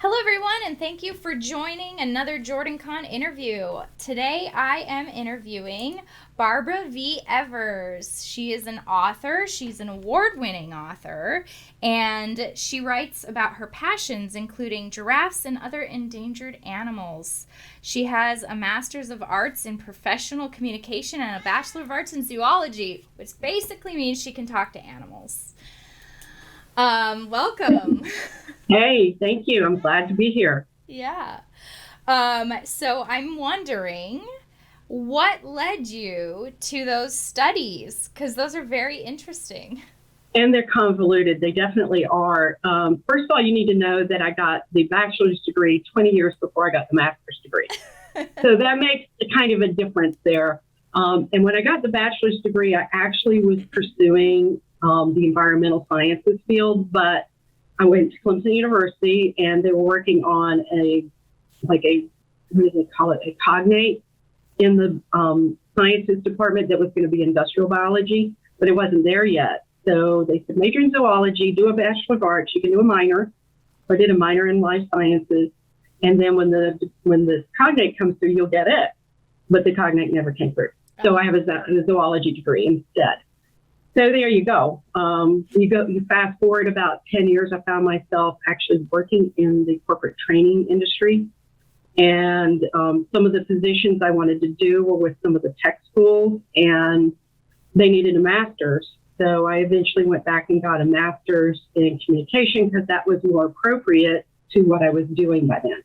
Hello, everyone, and thank you for joining another JordanCon interview. Today, I am interviewing Barbara V. Evers. She is an author. She's an award-winning author, and she writes about her passions, including giraffes and other endangered animals. She has a Master's of Arts in Professional Communication and a Bachelor of Arts in Zoology, which basically means she can talk to animals. Welcome. Hey, thank you. I'm glad to be here. Yeah. So I'm wondering what led you to those studies? Because those are very interesting. And they're convoluted. They definitely are. First of all, you need to know that I got the bachelor's degree 20 years before I got the master's degree. So that makes kind of a difference there. And when I got the bachelor's degree, I actually was pursuing the environmental sciences field, but I went to Clemson University and they were working on what do they call it, a cognate in the sciences department that was going to be industrial biology, but it wasn't there yet. So they said, major in zoology, do a Bachelor of Arts, you can do a minor. So I did a minor in life sciences. And then when the cognate comes through, you'll get it. But the cognate never came through. So I have a zoology degree instead. So there you go. You fast forward about 10 years, I found myself actually working in the corporate training industry. And some of the positions I wanted to do were with some of the tech schools, and they needed a master's. So I eventually went back and got a master's in communication because that was more appropriate to what I was doing by then.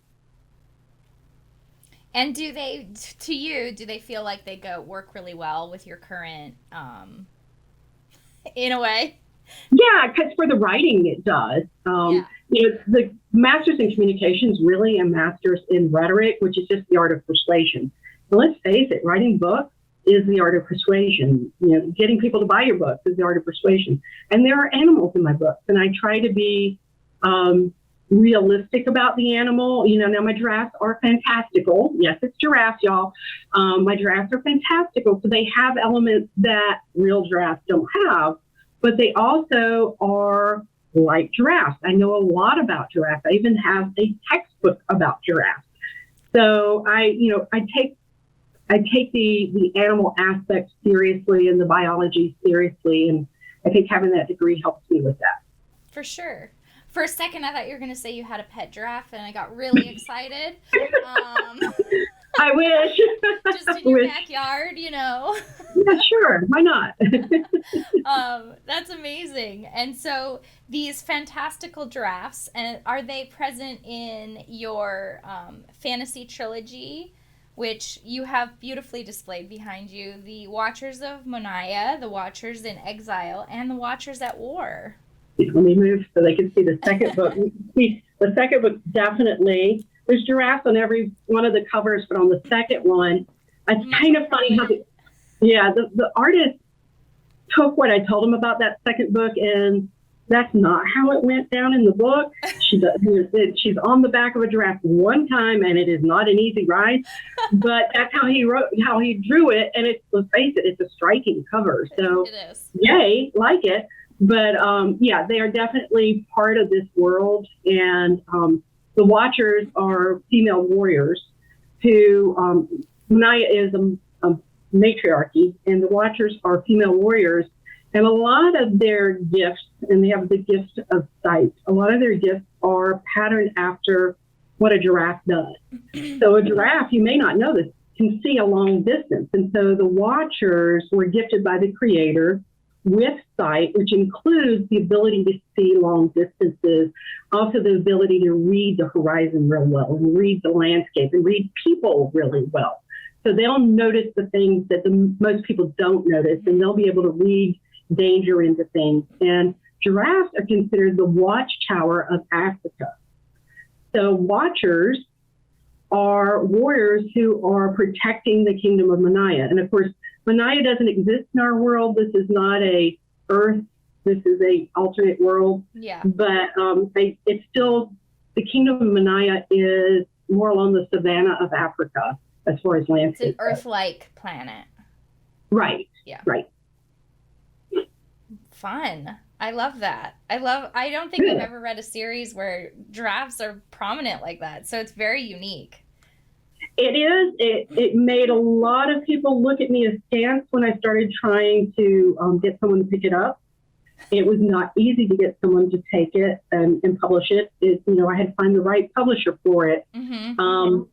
And do they feel like they work really well with your current, in a way? Yeah, because for the writing, it does. The master's in communications really a master's in rhetoric, which is just the art of persuasion. But let's face it, writing books is the art of persuasion. Getting people to buy your books is the art of persuasion. And there are animals in my books, and I try to be realistic about the animal. Now my giraffes are fantastical. Yes, it's giraffes, y'all. My giraffes are fantastical. So they have elements that real giraffes don't have, but they also are like giraffes. I know a lot about giraffes. I even have a textbook about giraffes. So I take the animal aspect seriously and the biology seriously. And I think having that degree helps me with that. For sure. For a second, I thought you were going to say you had a pet giraffe, and I got really excited. I wish. Just in your backyard, Yeah, sure. Why not? That's amazing. And so these fantastical giraffes, and are they present in your fantasy trilogy, which you have beautifully displayed behind you? The Watchers of Monaya, the Watchers in Exile, and the Watchers at War. Let me move so they can see the second book. The second book, definitely. There's giraffes on every one of the covers, but on the second one, it's kind of funny how the artist took what I told him about that second book, and that's not how it went down in the book. She's on the back of a giraffe one time, and it is not an easy ride, but that's how he drew it, and let's face it, it's a striking cover. So, it is. Yay, like it. But they are definitely part of this world. And the Watchers are female warriors who, Manaya is a matriarchy, and the Watchers are female warriors. And a lot of their gifts, and they have the gift of sight, a lot of their gifts are patterned after what a giraffe does. So a giraffe, you may not know this, can see a long distance. And so the Watchers were gifted by the Creator with sight, which includes the ability to see long distances, also the ability to read the horizon real well, and read the landscape, and read people really well. So they'll notice the things that most people don't notice, and they'll be able to read danger into things. And giraffes are considered the watchtower of Africa. So Watchers are warriors who are protecting the kingdom of Manaya. And of course, Manaya doesn't exist in our world. This is not a Earth. This is a alternate world. Yeah. But it's still, the kingdom of Manaya is more along the savanna of Africa as far as landscape. It's an Earth-like planet. Right. Yeah. Right. Fun. I love that. I don't think I've ever read a series where giraffes are prominent like that. So it's very unique. It is. It made a lot of people look at me askance when I started trying to get someone to pick it up. It was not easy to get someone to take it and publish it. I had to find the right publisher for it. Mm-hmm.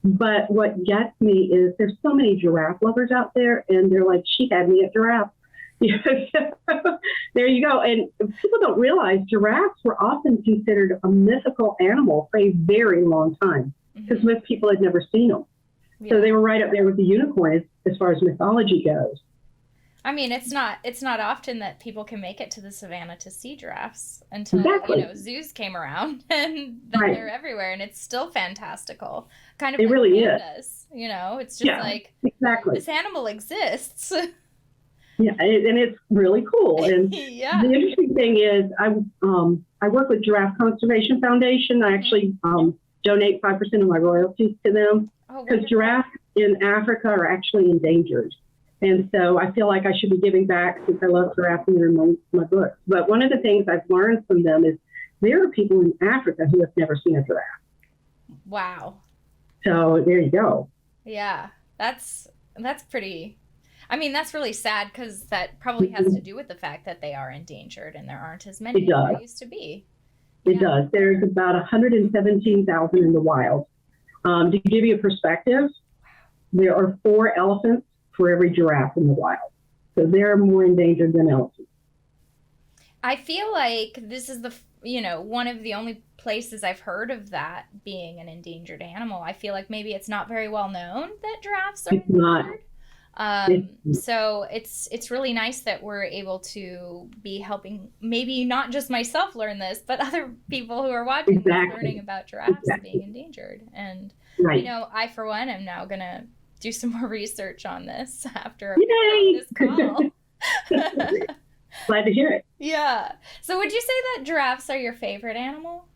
But what gets me is there's so many giraffe lovers out there, and they're like, she had me at giraffe. There you go. And people don't realize giraffes were often considered a mythical animal for a very long time because most people had never seen them. Yeah. So they were right up there with the unicorn as far as mythology goes. I mean, it's not often that people can make it to the savannah to see giraffes until, zoos came around, and then they're everywhere, and it's still fantastical. Kind of it like really pandas, is. It's just this animal exists. Yeah, and it's really cool. And yeah. The interesting thing is I work with Giraffe Conservation Foundation. I actually donate 5% of my royalties to them because giraffes in Africa are actually endangered. And so I feel like I should be giving back since I love giraffes and they're in my books. But one of the things I've learned from them is there are people in Africa who have never seen a giraffe. Wow. So there you go. Yeah, that's pretty... I mean, that's really sad because that probably has to do with the fact that they are endangered and there aren't as many as there used to be. It does. There's about 117,000 in the wild. To give you a perspective, there are 4 elephants for every giraffe in the wild. So they're more endangered than elephants. I feel like this is one of the only places I've heard of that being an endangered animal. I feel like maybe it's not very well known that giraffes are endangered. So it's really nice that we're able to be helping maybe not just myself learn this, but other people who are watching this learning about giraffes being endangered. And, I, for one, am now going to do some more research on this after this call. Glad to hear it. Yeah. So would you say that giraffes are your favorite animal?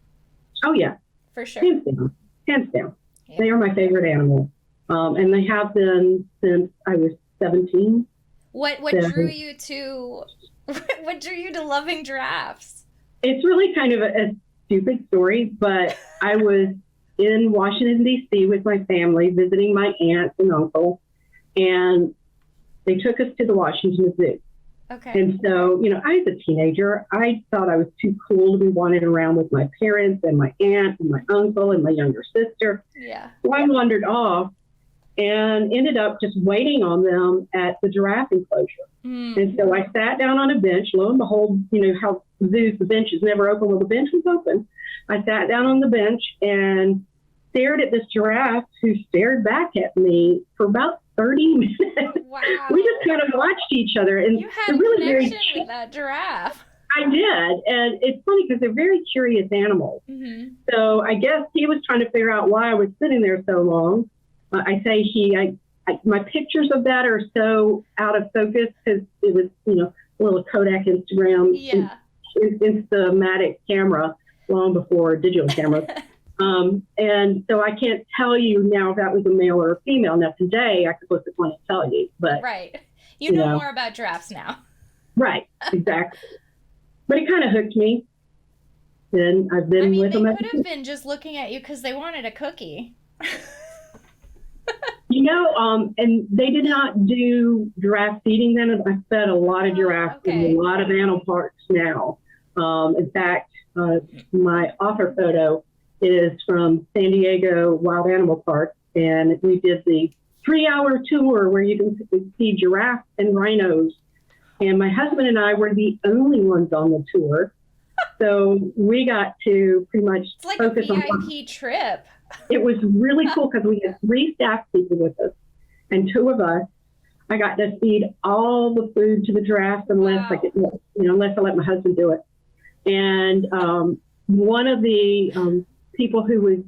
Oh, yeah. For sure. Hands down. Yeah. They are my favorite animal. And they have been since I was 17. What drew you to loving giraffes? It's really kind of a stupid story, but I was in Washington, D.C. with my family visiting my aunt and uncle, and they took us to the Washington Zoo. Okay. And so, I was a teenager. I thought I was too cool to be wandering around with my parents and my aunt and my uncle and my younger sister. Yeah. So I wandered off and ended up just waiting on them at the giraffe enclosure. And so I sat down on a bench. Lo and behold, how zoos, the bench is never open. Well, the bench was open. I sat down on the bench and stared at this giraffe who stared back at me for about 30 minutes. Wow. We just kind of watched each other. And you had a connection with that giraffe. I did. And it's funny because they're very curious animals. Mm-hmm. So I guess he was trying to figure out why I was sitting there so long. I say my pictures of that are so out of focus because it was, a little Kodak Instagram, Instamatic camera long before digital cameras. And so I can't tell you now if that was a male or a female. Now today I could look at one and tell you, but right. You know more about giraffes now. Right, exactly. But it kind of hooked me. And I've been with them. They could have been just looking at you because they wanted a cookie. And they did not do giraffe feeding then. I fed a lot of giraffes in a lot of animal parks now. In fact, my author photo is from San Diego Wild Animal Park, and we did the 3-hour tour where you can see giraffes and rhinos. And my husband and I were the only ones on the tour. So we got to pretty much focus on... It's like a VIP trip. It was really cool because we had 3 staff people with us and 2 of us. I got to feed all the food to the giraffes unless unless I let my husband do it. And one of the people who was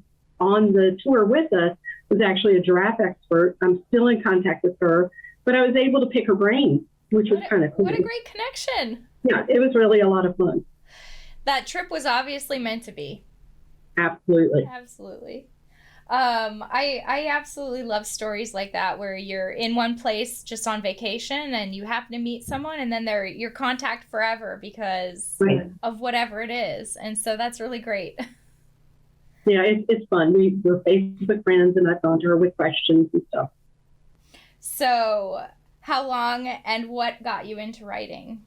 on the tour with us was actually a giraffe expert. I'm still in contact with her, but I was able to pick her brain, which was kind of cool. What a great connection. Yeah, it was really a lot of fun. That trip was obviously meant to be. Absolutely. Absolutely. I absolutely love stories like that where you're in one place just on vacation and you happen to meet someone and then they're your contact forever because Right. of whatever it is. And so that's really great. Yeah, it's fun. We're Facebook friends, and I've gone to her with questions and stuff. So, how long and what got you into writing?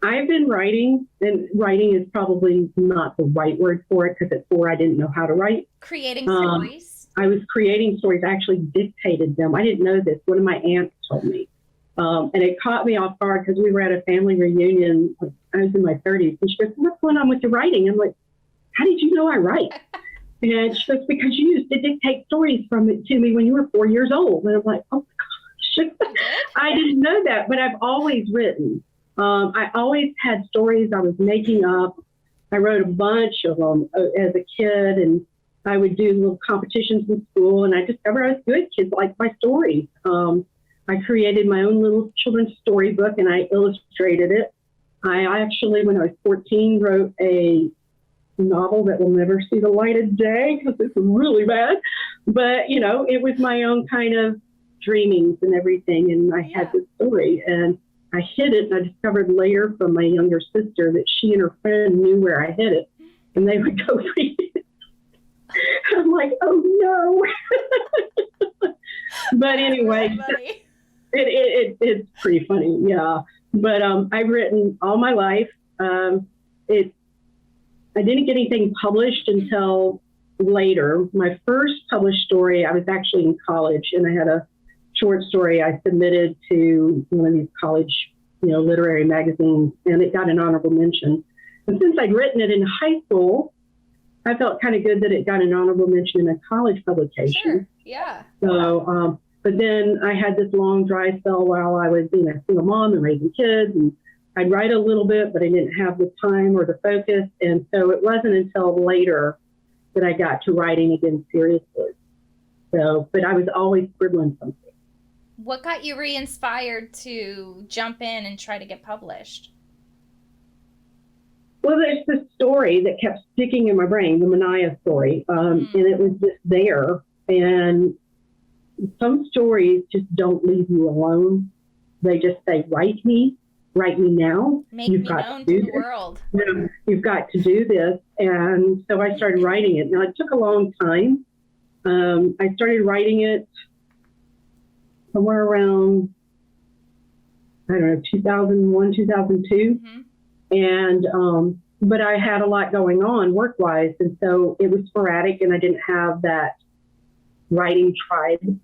I've been writing, and writing is probably not the right word for it because before I didn't know how to write. Creating stories? I was creating stories. I actually dictated them. I didn't know this. One of my aunts told me. And it caught me off guard because we were at a family reunion. I was in my 30s. And she goes, what's going on with your writing? I'm like, how did you know I write? And she goes, because you used to dictate stories to me when you were 4 years old. And I'm like, oh my gosh. I didn't know that, but I've always written. I always had stories I was making up. I wrote a bunch of them as a kid, and I would do little competitions in school, and I discovered I was good. Kids liked my stories. I created my own little children's storybook, and I illustrated it. I actually, when I was 14, wrote a novel that will never see the light of day because it's really bad. But, it was my own kind of dreamings and everything, and I had this story, and I hid it, and I discovered later from my younger sister that she and her friend knew where I hid it, and they would go read it. I'm like, oh no. But anyway, it's pretty funny, yeah. But I've written all my life. I didn't get anything published until later. My first published story, I was actually in college, and I had a short story I submitted to one of these college, literary magazines, and it got an honorable mention. And since I'd written it in high school, I felt kind of good that it got an honorable mention in a college publication. Sure. Yeah. So, but then I had this long dry spell while I was being a single mom and raising kids, and I'd write a little bit, but I didn't have the time or the focus. And so it wasn't until later that I got to writing again seriously. So, but I was always scribbling something. What got you re-inspired to jump in and try to get published? Well, there's this story that kept sticking in my brain, the Mania story, and it was just there. And some stories just don't leave you alone. They just say, write me now. Make me known to the world. You've got to do this. And so I started writing it. Now, it took a long time. I started writing it somewhere around, 2001, 2002. Mm-hmm. And, but I had a lot going on work-wise. And so it was sporadic, and I didn't have that writing tribe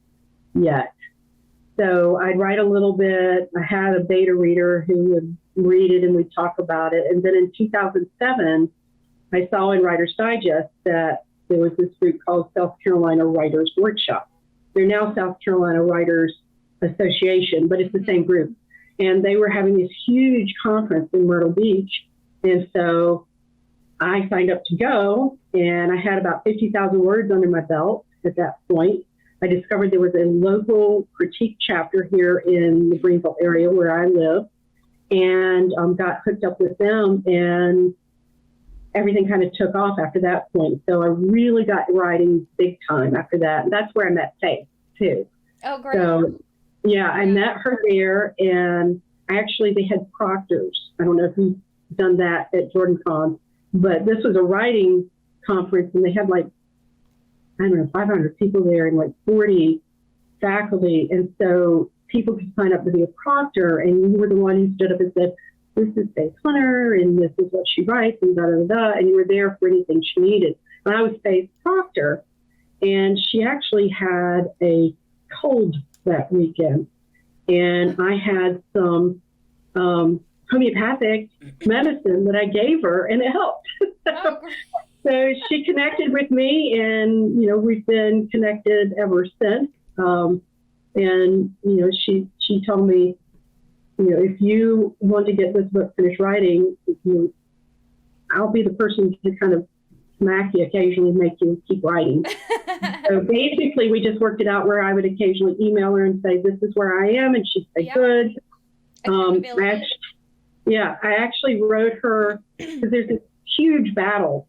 yet. So I'd write a little bit. I had a beta reader who would read it, and we'd talk about it. And then in 2007, I saw in Writer's Digest that there was this group called South Carolina Writers Workshop. They're now South Carolina Writers Association, but it's the same group. And they were having this huge conference in Myrtle Beach. And so I signed up to go, and I had about 50,000 words under my belt at that point. I discovered there was a local critique chapter here in the Greenville area where I live, and got hooked up with them, and everything kind of took off after that point. So I really got writing big time after that. And that's where I met Faith, too. Oh, great. So, yeah, I met her there, and actually they had proctors. I don't know if you've done that at JordanCon, but this was a writing conference, and they had 500 people there and 40 faculty. And so people could sign up to be a proctor, and you were the one who stood up and said, this is Faith Hunter, and this is what she writes, and da-da-da-da, and you were there for anything she needed. And I was Faith's proctor, and she actually had a cold that weekend, and I had some homeopathic medicine that I gave her, and it helped. So she connected with me, and, we've been connected ever since. And, she told me, if you want to get this book finished writing, I'll be the person to kind of smack you occasionally, make you keep writing. So basically, we just worked it out where I would occasionally email her and say, this is where I am. And she'd say, good. I actually wrote her, because there's this huge battle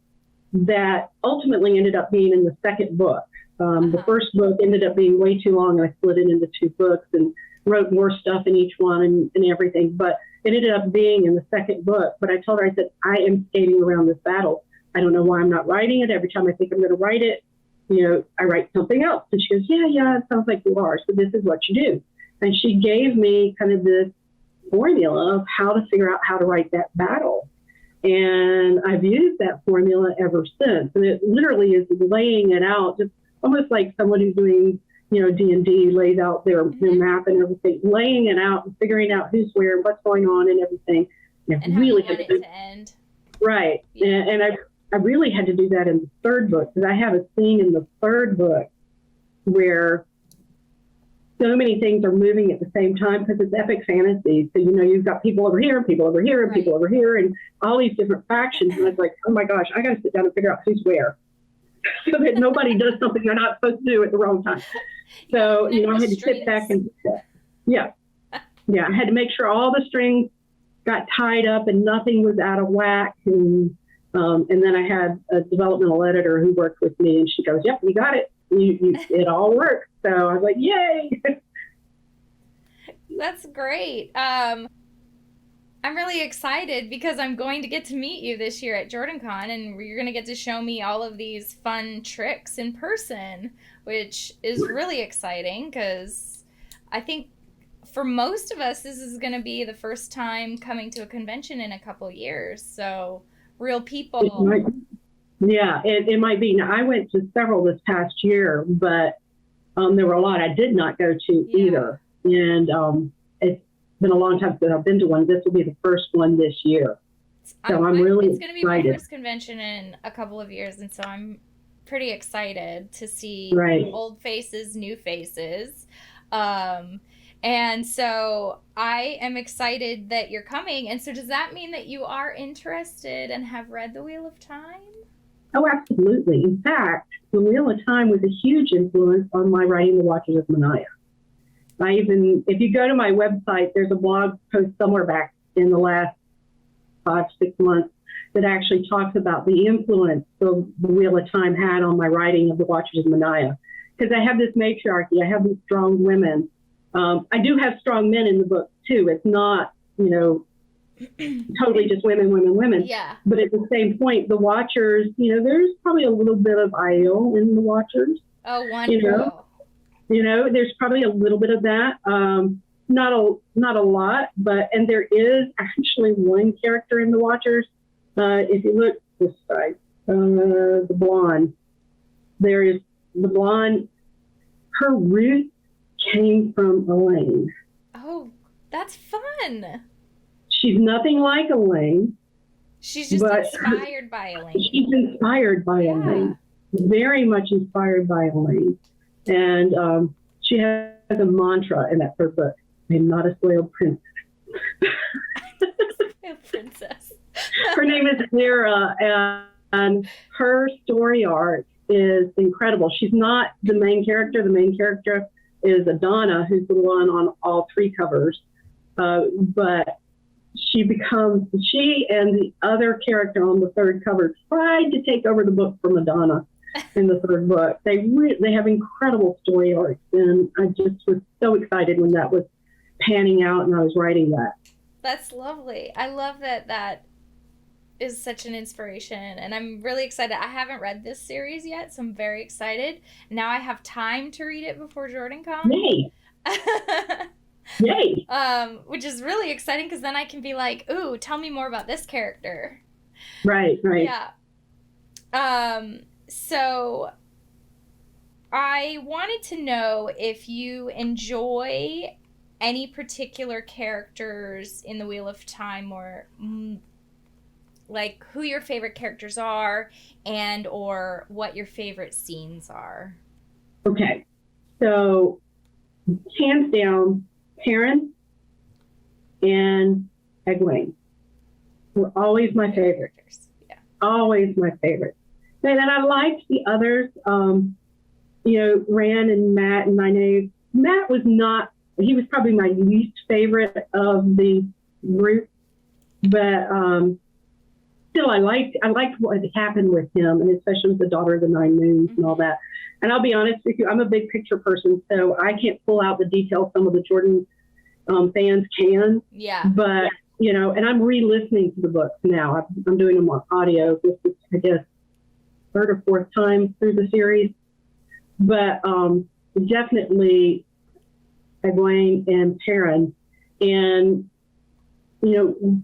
that ultimately ended up being in the second book. The first book ended up being way too long. I split it into 2 books and wrote more stuff in each one and everything. But it ended up being in the second book. But I told her, I said, I am skating around this battle. I don't know why I'm not writing it. Every time I think I'm going to write it, I write something else. And she goes, yeah, it sounds like you are. So this is what you do. And she gave me kind of this formula of how to figure out how to write that battle. And I've used that formula ever since. And it literally is laying it out, just almost like someone who's doing, D&D lays out their map and everything, laying it out and figuring out who's where, what's going on and everything. And really how you want it to end. Right. Yeah. And I really had to do that in the third book, because I have a scene in the third book where so many things are moving at the same time, because it's epic fantasy. So, you've got people over here, people over here, and people over here, and all these different factions. And I was like, oh my gosh, I got to sit down and figure out who's where so that nobody does something they're not supposed to do at the wrong time. So, I had to sit back and, I had to make sure all the strings got tied up and nothing was out of whack. And then I had a developmental editor who worked with me, and she goes, yep, you got it. It all worked. So I was like, yay. That's great. I'm really excited because I'm going to get to meet you this year at JordanCon, and you're going to get to show me all of these fun tricks in person, which is really exciting because I think for most of us, this is going to be the first time coming to a convention in a couple years. So real people. It might be. Now, I went to several this past year, but there were a lot I did not go to either. And it's been a long time since I've been to one. This will be the first one this year. So I'm really excited. It's going to be my first convention in a couple of years, and so I'm pretty excited to see old faces, new faces. And so I am excited that you're coming. And so does that mean that you are interested and have read The Wheel of Time? Oh, absolutely. In fact, The Wheel of Time was a huge influence on my writing The Watchers of Mania. If you go to my website, there's a blog post somewhere back in the last 5-6 months that actually talks about the influence the Wheel of Time had on my writing of The Watchers of Mania. Because I have this matriarchy, I have these strong women. I do have strong men in the book too. It's not, totally just women. Yeah. But at the same point, the Watchers, there's probably a little bit of Aiel in the Watchers. Oh, wonderful. There's probably a little bit of that. Not a lot, and there is actually one character in the Watchers. If you look this side, the blonde, there is the blonde. Her root came from Elaine. Oh, that's fun. She's nothing like Elaine. She's just inspired by Elaine. She's inspired by Elaine. Very much inspired by Elaine. And she has a mantra in that third book. I'm not a spoiled princess. Princess. Her name is Lyra, and her story arc is incredible. She's not the main character. The main character is Adana, who's the one on all 3 covers. But she and the other character on the third cover tried to take over the book from Adana in the third book. They have incredible story arcs, and I just was so excited when that was panning out and I was writing that. That's lovely. I love that is such an inspiration, and I'm really excited. I haven't read this series yet, so I'm very excited. Now I have time to read it before JordanCon. Yay! Yay! Which is really exciting because then I can be like, ooh, tell me more about this character. Right. Yeah. So I wanted to know if you enjoy any particular characters in the Wheel of Time, or like who your favorite characters are, and or what your favorite scenes are. Okay. So hands down, Terrence and Egwene were always my favorite. Yeah. Always my favorite. And then I liked the others, Rand and Matt and Nynaeve. Matt he was probably my least favorite of the group, but still, I liked what happened with him, and especially with the Daughter of the Nine Moons and all that. And I'll be honest with you, I'm a big picture person, so I can't pull out the details some of the Jordan fans can. Yeah. But, you know, and I'm re-listening to the books now. I'm doing them on audio. This is, I guess, third or fourth time through the series. But definitely Egwene and Perrin. And, you know,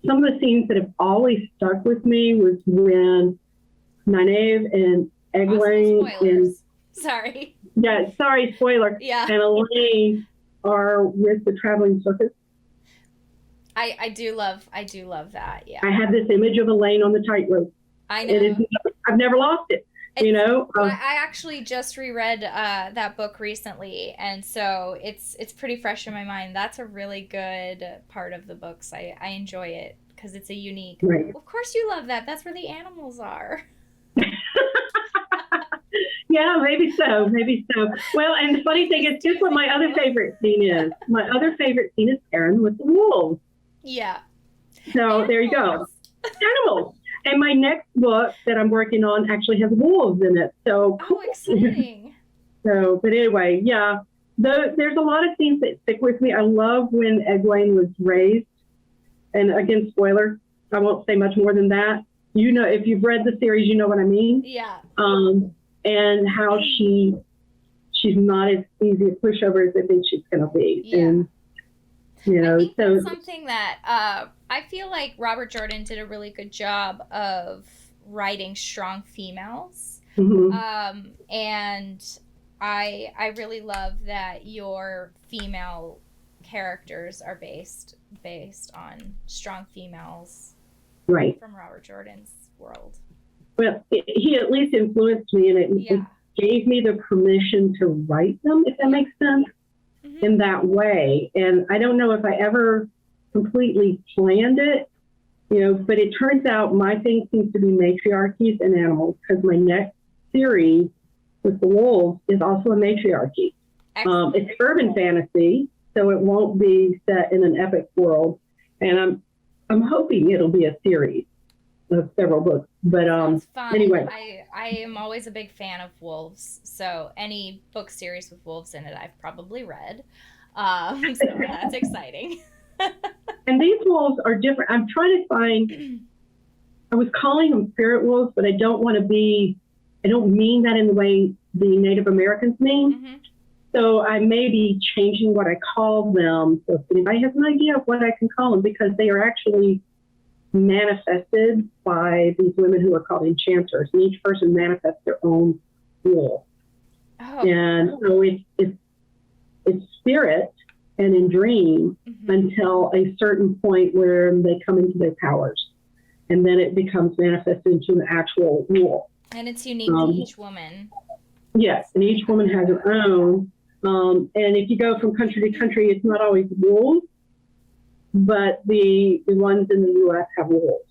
some of the scenes that have always stuck with me was when Nynaeve and Egwene and sorry. Yeah, sorry, spoiler. Yeah. And Elaine are with the traveling circus. I do love that. Yeah. I have this image of Elaine on the tightrope. I know. I've never lost it. You know. I actually just reread that book recently, and so it's pretty fresh in my mind. That's a really good part of the books. I enjoy it because it's a unique. Right. Of course, you love that. That's where the animals are. Yeah, maybe so. Well, and the funny thing is, guess what my other favorite scene is? My other favorite scene is Perrin with the wolves. Yeah. So Animals. There you go. Animals. And my next book that I'm working on actually has wolves in it. So Oh, exciting. But anyway, yeah. There's a lot of scenes that stick with me. I love when Egwene was raised. And again, spoiler, I won't say much more than that. You know, if you've read the series, you know what I mean. Yeah. And how she's not as easy a pushover as they think she's going to be. Yeah. And, you know, I think that's something that I feel like Robert Jordan did a really good job of writing strong females. Mm-hmm. And I really love that your female characters are based on strong females, right, from Robert Jordan's world. Well, he at least influenced me, and it gave me the permission to write them, if that makes sense, in that way. And I don't know if I ever completely planned it, you know, but it turns out my thing seems to be matriarchies and animals, because my next series with the wolves is also a matriarchy. It's urban fantasy, so it won't be set in an epic world. And I'm hoping it'll be a series of several books. But anyway, I am always a big fan of wolves, so any book series with wolves in it I've probably read. So that's exciting. And these wolves are different. I'm trying to find, I was calling them spirit wolves, but I don't mean that in the way the Native Americans mean. So I may be changing what I call them. So if anybody has an idea of what I can call them, because they are actually manifested by these women who are called enchanters, and each person manifests their own wolf. And so it's spirit and in dream until a certain point where they come into their powers, and then it becomes manifested into an actual wolf. And it's unique to each woman. Yes, and each woman has her own. And if you go from country to country, it's not always wolves, but the ones in the U.S. have wolves.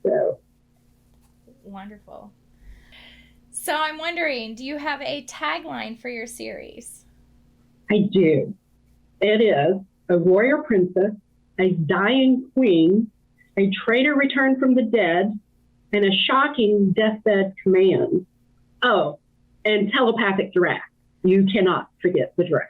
So wonderful. So I'm wondering, do you have a tagline for your series? I do. It is a warrior princess, a dying queen, a traitor returned from the dead, and a shocking deathbed command. Oh, and telepathic giraffe. You cannot forget the giraffe.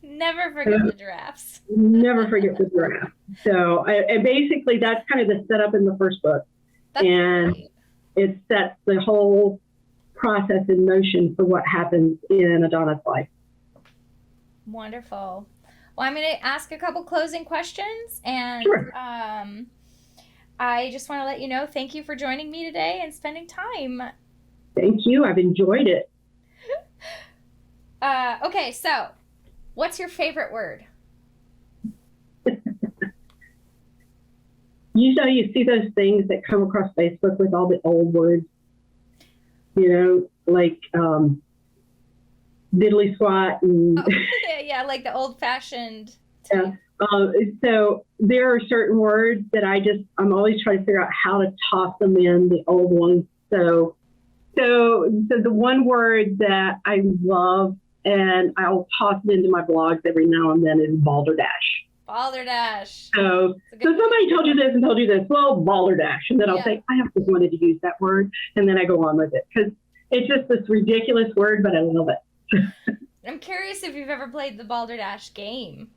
Never forget the giraffes. Never forget the giraffe. So, and basically, that's kind of the setup in the first book. That's and great. It sets the whole process in motion for what happens in Adana's life. Wonderful. Well, I'm going to ask a couple closing questions, and sure. I just want to let you know, thank you for joining me today and spending time. Thank you. I've enjoyed it. Okay, so what's your favorite word? You know, you see those things that come across Facebook with all the old words, you know, like diddly squat and yeah, like the old fashioned. Yeah. So there are certain words that I'm always trying to figure out how to toss them in, the old ones. So the one word that I love, and I'll toss it into my blogs every now and then, is balderdash. Balderdash. So somebody told you this and told you this. Well, balderdash. And then I'll say, I have just wanted to use that word. And then I go on with it because it's just this ridiculous word, but I love it. I'm curious if you've ever played the balderdash game.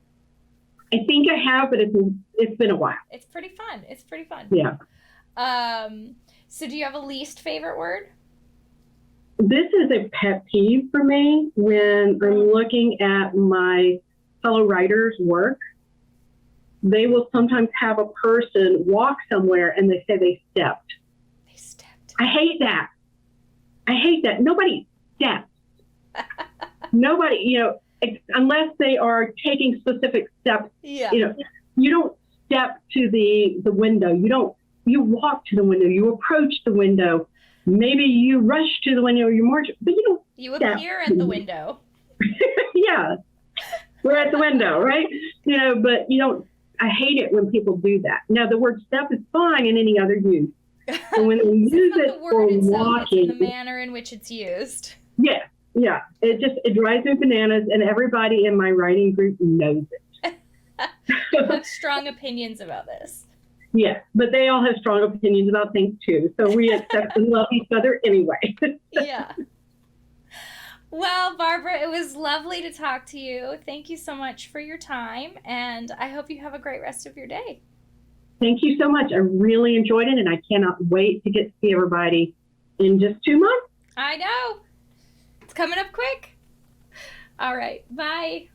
I think I have, but it's been a while. It's pretty fun. Yeah. So do you have a least favorite word? This is a pet peeve for me when I'm looking at my fellow writers' work. They will sometimes have a person walk somewhere and they say they stepped. They stepped. I hate that. Nobody steps. Nobody, unless they are taking specific steps. Yeah. You don't step to the window. You walk to the window. You approach the window. Maybe you rush to the window. You march, but you don't. You appear at the window. Yeah. We're at the window, right? But you don't. I hate it when people do that. Now, the word step is fine in any other use. But when they use it for walking, it's the manner in which it's used. Yeah. It drives me bananas, and everybody in my writing group knows it. You have strong opinions about this. Yes, but they all have strong opinions about things too. So we accept and love each other anyway. Yeah. Well, Barbara, it was lovely to talk to you. Thank you so much for your time, and I hope you have a great rest of your day. Thank you so much. I really enjoyed it, and I cannot wait to get to see everybody in just 2 months. I know. It's coming up quick. All right. Bye.